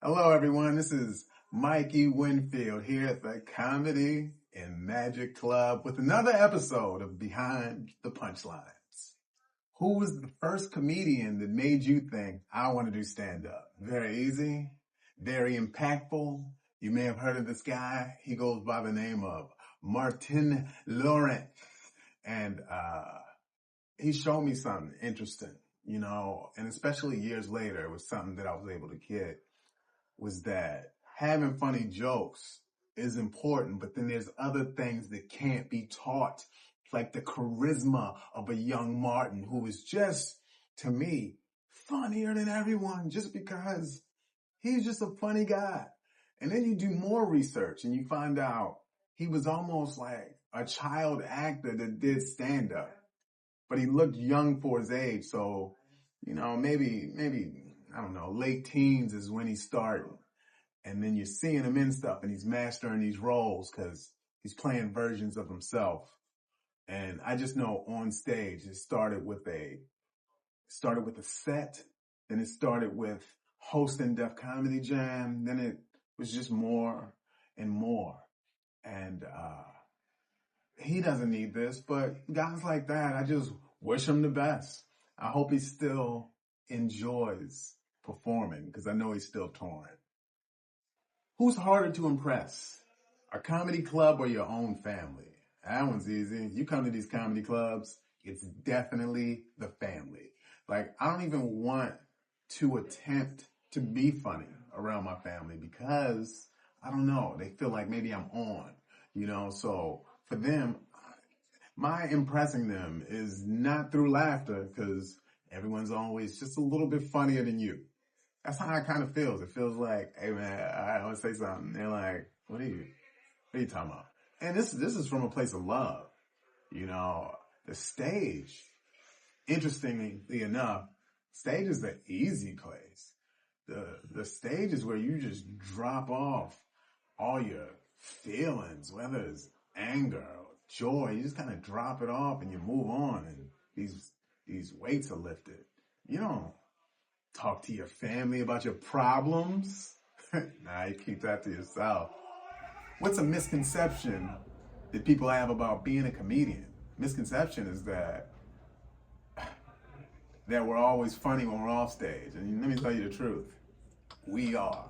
Hello, everyone. This is Mikey Winfield here at the Comedy and Magic Club with another episode of Behind the Punchlines. Who was the first comedian that made you think, I want to do stand-up? Very easy, very impactful. You may have heard of this guy. He goes by the name of Martin Laurent. And he showed me something interesting, and especially years later, it was something that I was able to get. Was that having funny jokes is important, but then there's other things that can't be taught, like the charisma of a young Martin, who is just, to me, funnier than everyone just because he's just a funny guy. And then you do more research and you find out he was almost like a child actor that did stand up, but he looked young for his age. So, maybe I don't know, late teens is when he started. And then you're seeing him in stuff and he's mastering these roles because he's playing versions of himself. And I just know on stage, it started with a set. Then it started with hosting Def Comedy Jam. Then it was just more and more. And he doesn't need this, but guys like that, I just wish him the best. I hope he still enjoys performing because I know he's still touring. Who's harder to impress? A comedy club or your own family? That one's easy. You come to these comedy clubs, it's definitely the family. Like, I don't even want to attempt to be funny around my family because, I don't know, they feel like maybe I'm on, so for them, my impressing them is not through laughter because everyone's always just a little bit funnier than you. That's how it kind of feels. It feels like, hey man, I want to say something. They're like, what are you talking about? And this is from a place of love. The stage, interestingly enough, stage is the easy place. The stage is where you just drop off all your feelings, whether it's anger or joy. You just kind of drop it off and you move on, and these weights are lifted. You don't talk to your family about your problems. Nah, you keep that to yourself. What's a misconception that people have about being a comedian? Misconception is that we're always funny when we're off stage. And let me tell you the truth. We are.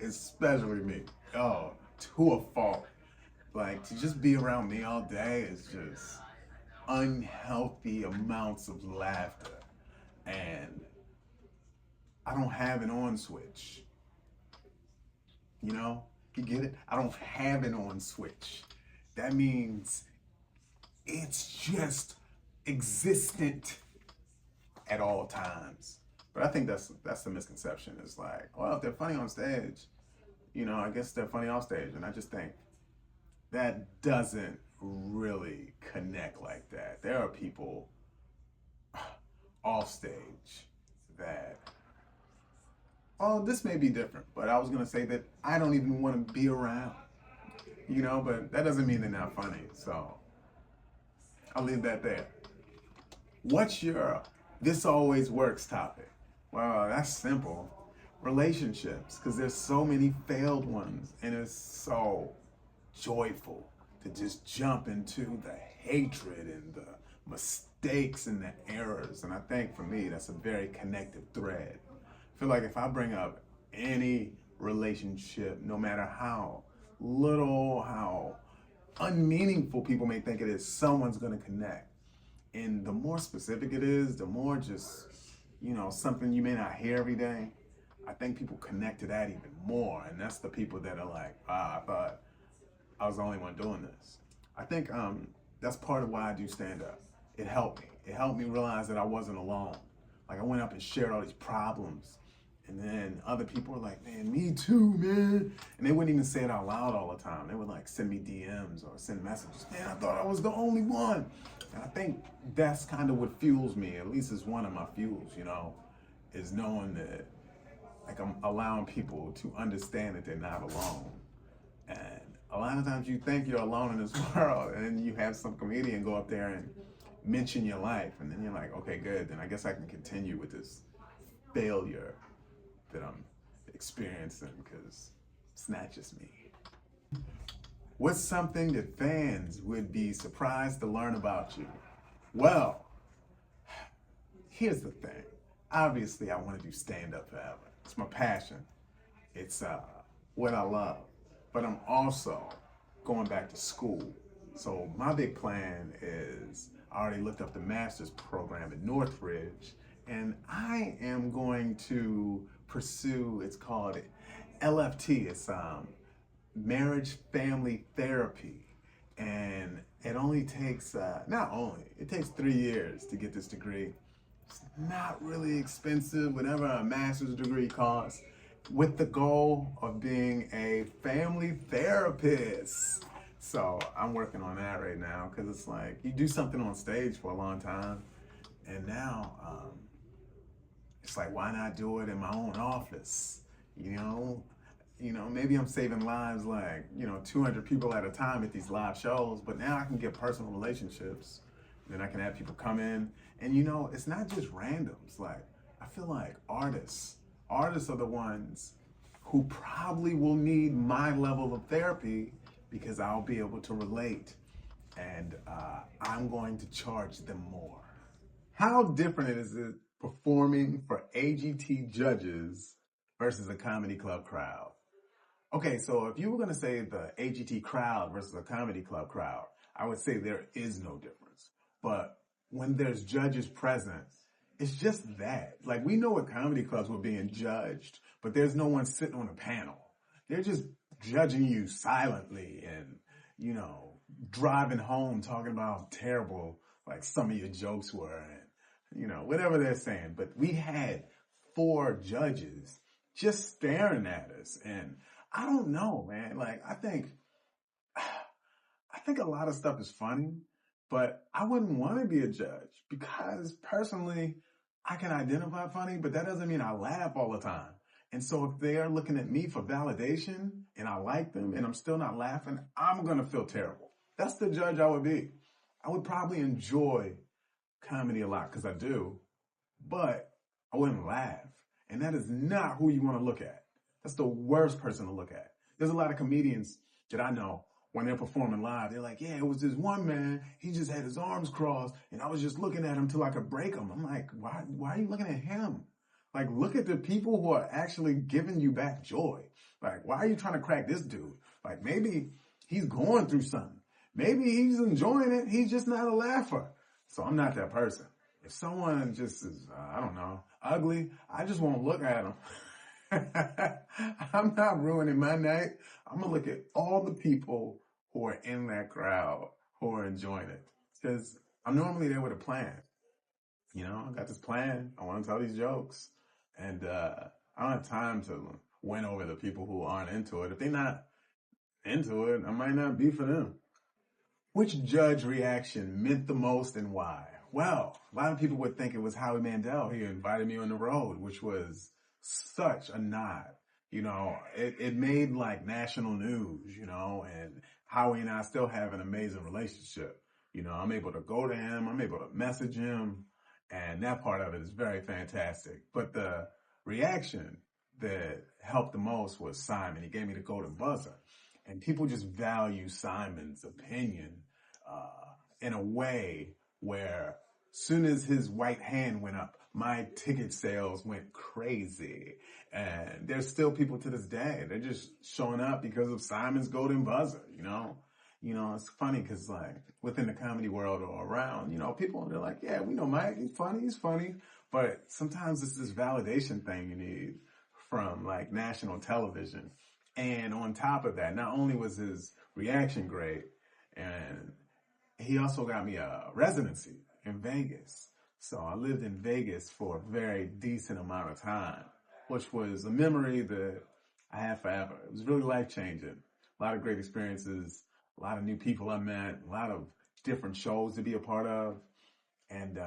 Especially me. Oh, to a fault. Like, to just be around me all day is just unhealthy amounts of laughter. And I don't have an on switch. You get it? I don't have an on switch. That means it's just existent at all times. But I think that's the misconception. It's like, well, if they're funny on stage, I guess they're funny off stage. And I just think that doesn't really connect like that. There are people off stage that, oh, this may be different, but I was going to say that I don't even want to be around, but that doesn't mean they're not funny. So I'll leave that there. What's your this always works topic? Well, that's simple. Relationships, because there's so many failed ones, and it's so joyful to just jump into the hatred and the mistakes and the errors. And I think for me, that's a very connective thread. I feel like if I bring up any relationship, no matter how little, how unmeaningful people may think it is, someone's going to connect. And the more specific it is, the more just, something you may not hear every day, I think people connect to that even more. And that's the people that are like, I thought I was the only one doing this. I think that's part of why I do stand up. It helped me. It helped me realize that I wasn't alone. Like, I went up and shared all these problems. And then other people were like, man, me too, man. And they wouldn't even say it out loud all the time. They would like send me DMs or send messages. Man, I thought I was the only one. And I think that's kind of what fuels me, at least is one of my fuels, is knowing that, like, I'm allowing people to understand that they're not alone. And a lot of times you think you're alone in this world, and then you have some comedian go up there and mention your life, and then you're like, okay, good, then I guess I can continue with this failure that I'm experiencing because it's not just me. What's something that fans would be surprised to learn about you? Well, here's the thing. Obviously, I want to do stand-up forever. It's my passion. It's what I love. But I'm also going back to school. So my big plan is I already looked up the master's program at Northridge, and I am going to pursue, it's called LFT. It's marriage family therapy. And it only takes, it takes 3 years to get this degree. It's not really expensive, whatever a master's degree costs, with the goal of being a family therapist. So I'm working on that right now because it's like you do something on stage for a long time, and now it's like, why not do it in my own office? You know, maybe I'm saving lives like 200 people at a time at these live shows, but now I can get personal relationships. Then I can have people come in, and it's not just randoms. Like I feel like artists are the ones who probably will need my level of therapy because I'll be able to relate, and I'm going to charge them more. How different is it performing for AGT judges versus a comedy club crowd? Okay, so if you were going to say the AGT crowd versus a comedy club crowd, I would say there is no difference. But when there's judges present, it's just that. Like, we know at comedy clubs we're being judged, but there's no one sitting on a panel. They're just judging you silently and, driving home talking about how terrible, like, some of your jokes were and, whatever they're saying. But we had 4 judges just staring at us. And I don't know, man. Like, I think a lot of stuff is funny, but I wouldn't want to be a judge because personally, I can identify funny, but that doesn't mean I laugh all the time. And so if they are looking at me for validation and I like them and I'm still not laughing, I'm going to feel terrible. That's the judge I would be. I would probably enjoy comedy a lot because I do, but I wouldn't laugh. And that is not who you want to look at. That's the worst person to look at. There's a lot of comedians that I know when they're performing live, they're like, yeah, it was this one man, he just had his arms crossed and I was just looking at him till I could break him. I'm like, why are you looking at him? Like, look at the people who are actually giving you back joy. Like, why are you trying to crack this dude? Like, maybe he's going through something. Maybe he's enjoying it. He's just not a laugher. So I'm not that person. If someone just is, I don't know, ugly, I just won't look at them. I'm not ruining my night. I'm going to look at all the people who are in that crowd who are enjoying it. Because I'm normally there with a plan. I got this plan. I want to tell these jokes. And I don't have time to win over the people who aren't into it. If they're not into it, I might not be for them. Which judge reaction meant the most and why? Well, a lot of people would think it was Howie Mandel. He invited me on the road, which was such a nod. It made like national news, and Howie and I still have an amazing relationship. I'm able to go to him, I'm able to message him, and that part of it is very fantastic. But the reaction that helped the most was Simon. He gave me the golden buzzer. And people just value Simon's opinion in a way where soon as his white hand went up, my ticket sales went crazy. And there's still people to this day. They're just showing up because of Simon's golden buzzer, It's funny because, like, within the comedy world or around, people, they're like, yeah, we know Mike, he's funny. But sometimes it's this validation thing you need from, like, national television. And on top of that, not only was his reaction great, and he also got me a residency in Vegas. So I lived in Vegas for a very decent amount of time, which was a memory that I have forever. It was really life-changing. A lot of great experiences, a lot of new people I met, a lot of different shows to be a part of. And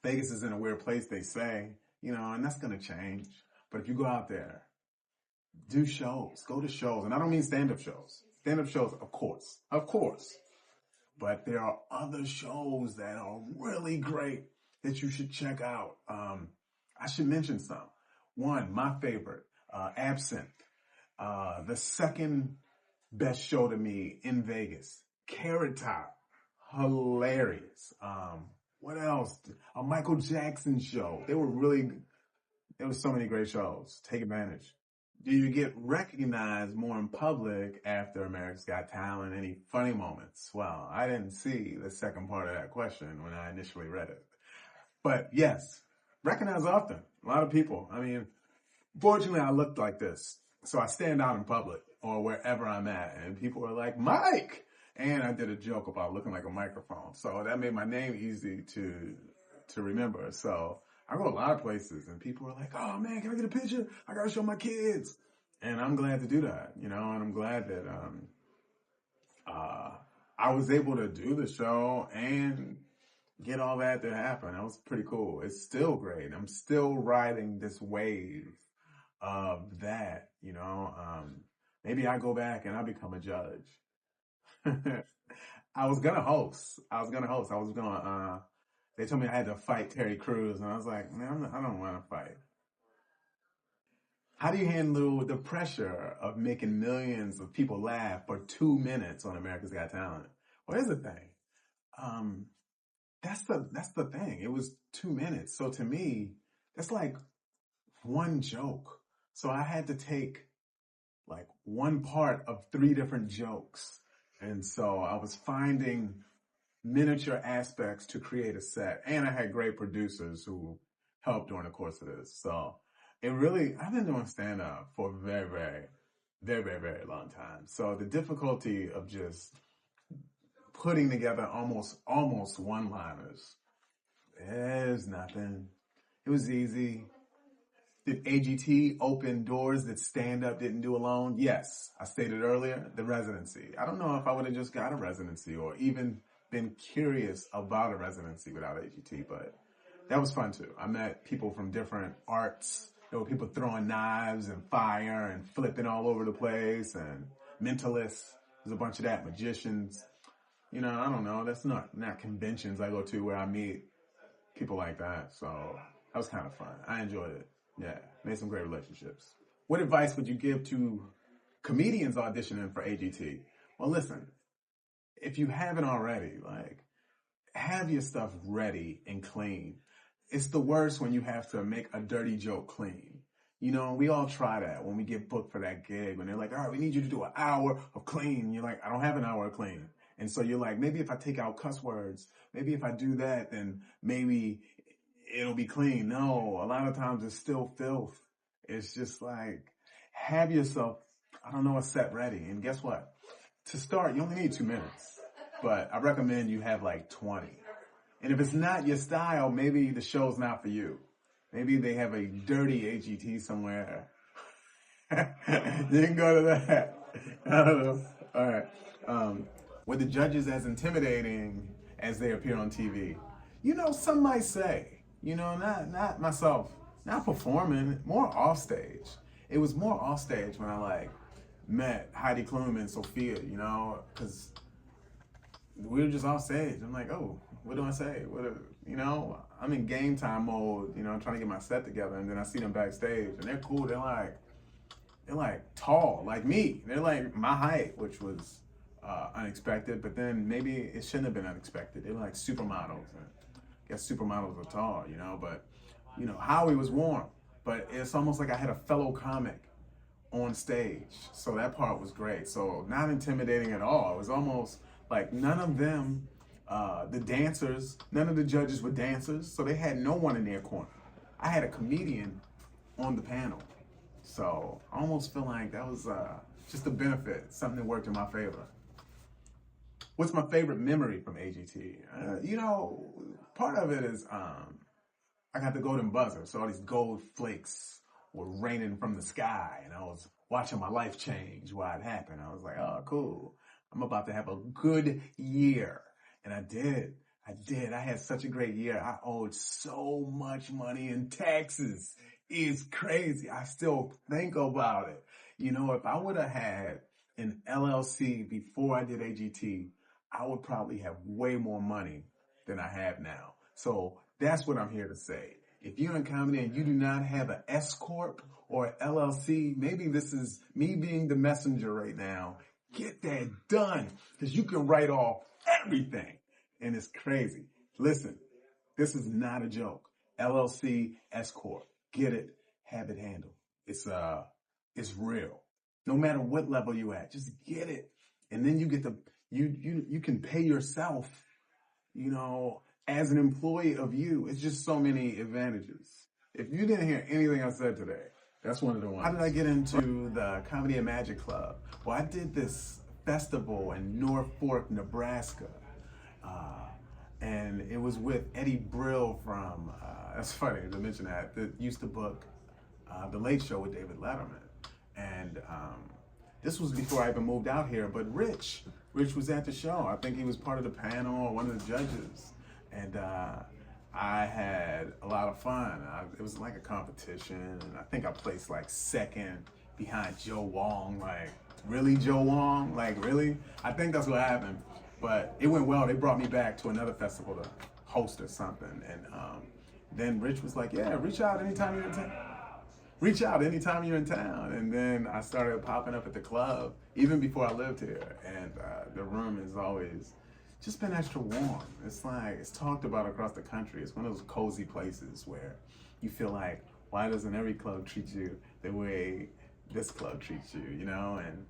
Vegas is in a weird place, they say, and that's going to change. But if you go out there, do shows, go to shows. And I don't mean stand-up shows. Stand-up shows, of course. But there are other shows that are really great that you should check out. I should mention some. One, my favorite, Absinthe, the second best show to me in Vegas. Carrot Top, hilarious. What else? A Michael Jackson show. There were so many great shows. Take advantage. Do you get recognized more in public after America's Got Talent? Any funny moments? Well, I didn't see the second part of that question when I initially read it. But yes, recognized often. A lot of people. I mean, fortunately, I looked like this. So I stand out in public or wherever I'm at, and people are like, Mike! And I did a joke about looking like a microphone. So that made my name easy to remember. So I go a lot of places, and people are like, oh man, can I get a picture? I gotta show my kids. And I'm glad to do that, and I'm glad that I was able to do the show and get all that to happen. That was pretty cool. It's still great. I'm still riding this wave of that, maybe I go back and I become a judge. I was gonna host. They told me I had to fight Terry Crews, and I was like, man, I don't want to fight. How do you handle the pressure of making millions of people laugh for 2 minutes on America's Got Talent? Well, here's the thing. That's the thing. It was 2 minutes. So to me, that's like one joke. So I had to take like one part of 3 different jokes. And so I was finding miniature aspects to create a set. And I had great producers who helped during the course of this. So I've been doing stand-up for a very, very, very, very, very long time. So the difficulty of just putting together almost one-liners is nothing. It was easy. Did AGT open doors that stand-up didn't do alone? Yes. I stated earlier, the residency. I don't know if I would have just got a residency or even been curious about a residency without AGT, but that was fun too. I met people from different arts. There were people throwing knives and fire and flipping all over the place, and mentalists. There's a bunch of that. Magicians. I don't know. That's not conventions I go to where I meet people like that. So that was kind of fun. I enjoyed it. Yeah, made some great relationships. What advice would you give to comedians auditioning for AGT? Well, listen, if you haven't already, have your stuff ready and clean. It's the worst when you have to make a dirty joke clean. We all try that when we get booked for that gig. When they're like, all right, we need you to do an hour of clean. You're like, I don't have an hour of clean. And so you're like, maybe if I take out cuss words, maybe if I do that, then maybe it'll be clean. No, a lot of times it's still filth. It's just like, have yourself, a set ready. And guess what? To start, you only need 2 minutes. But I recommend you have like 20. And if it's not your style, maybe the show's not for you. Maybe they have a dirty AGT somewhere. You can go to that. I don't know. All right. Were the judges as intimidating as they appear on TV? Some might say, not myself, not performing, more off stage. It was more off stage when I met Heidi Klum and Sophia, because we were just off stage. I'm like, oh, what do I say? I'm in game time mode, trying to get my set together, and then I see them backstage, and they're cool. They're tall, like me. They're like my height, which was unexpected, but then maybe it shouldn't have been unexpected. They're like supermodels, and I guess supermodels are tall, but Howie was warm, but it's almost like I had a fellow comic on stage, so that part was great. So not intimidating at all. It was almost like none of them, the dancers, none of the judges were dancers, so they had no one in their corner. I had a comedian on the panel, so I almost feel like that was just a benefit, something that worked in my favor. What's my favorite memory from AGT? Part of it is I got the golden buzzer, so all these gold flakes were raining from the sky, and I was watching my life change while it happened. I was like, oh, cool. I'm about to have a good year. And I did. I had such a great year. I owed so much money in taxes. It's crazy. I still think about it. If I would have had an LLC before I did AGT, I would probably have way more money than I have now. So that's what I'm here to say. If you're in comedy and you do not have an S Corp or LLC. Maybe this is me being the messenger right now. Get that done, because you can write off everything. And it's crazy. Listen, this is not a joke. LLC, S Corp. Get it, have it handled. It's real. No matter what level you at, just get it. And then you get you can pay yourself, as an employee of you. It's just so many advantages. If you didn't hear anything I said today, that's one of the ones. How did I get into the Comedy and Magic Club? Well, I did this festival in North Fork, Nebraska. And it was with Eddie Brill from, that's funny to mention that used to book The Late Show with David Letterman. And this was before I even moved out here, but Rich was at the show. I think he was part of the panel or one of the judges. And I had a lot of fun. It was like a competition, and I think I placed like second behind Joe Wong. Like, really, Joe Wong? Like, really? I think that's what happened. But it went well. They brought me back to another festival to host or something. And then Rich was like, yeah, reach out anytime you're in town. Reach out anytime you're in town. And then I started popping up at the club, even before I lived here. And the room has always just been extra warm. It's like, it's talked about across the country. It's one of those cozy places where you feel like, why doesn't every club treat you the way this club treats you, And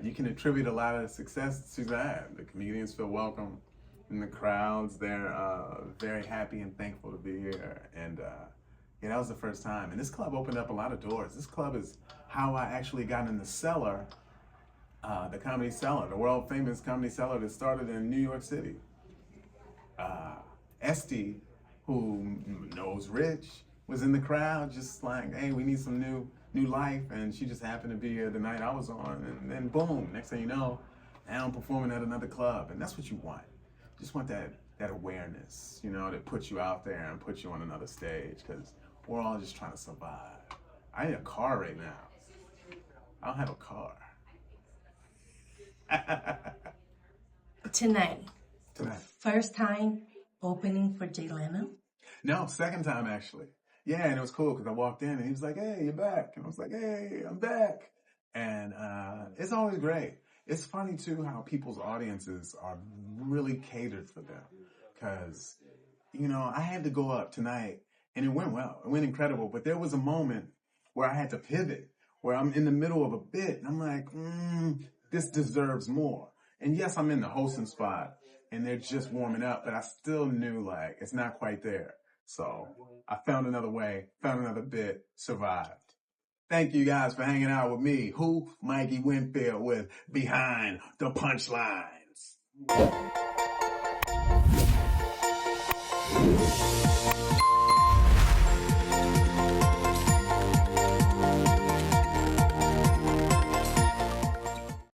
you can attribute a lot of success to that. The comedians feel welcome in the crowds. They're very happy and thankful to be here. And yeah, that was the first time. And this club opened up a lot of doors. This club is how I actually got in the cellar, the Comedy Cellar, the world famous Comedy Cellar that started in New York City. Esty, who knows Rich, was in the crowd just like, hey, we need some new life, and she just happened to be here the night I was on, and then boom, next thing you know, now I'm performing at another club. And that's what you want. You just want that awareness, that puts you out there and puts you on another stage, because we're all just trying to survive. I need a car right now. I don't have a car. Tonight. First time opening for Jay Leno? No, second time actually. Yeah, and it was cool because I walked in and he was like, hey, you're back. And I was like, hey, I'm back. And it's always great. It's funny too how people's audiences are really catered for them. Because, I had to go up tonight and it went well. It went incredible. But there was a moment where I had to pivot, where I'm in the middle of a bit and I'm like, this deserves more. And yes, I'm in the hosting spot and they're just warming up, but I still knew like it's not quite there. So I found another way, found another bit, survived. Thank you guys for hanging out with me. Mikey Winfield with Behind the Punchlines.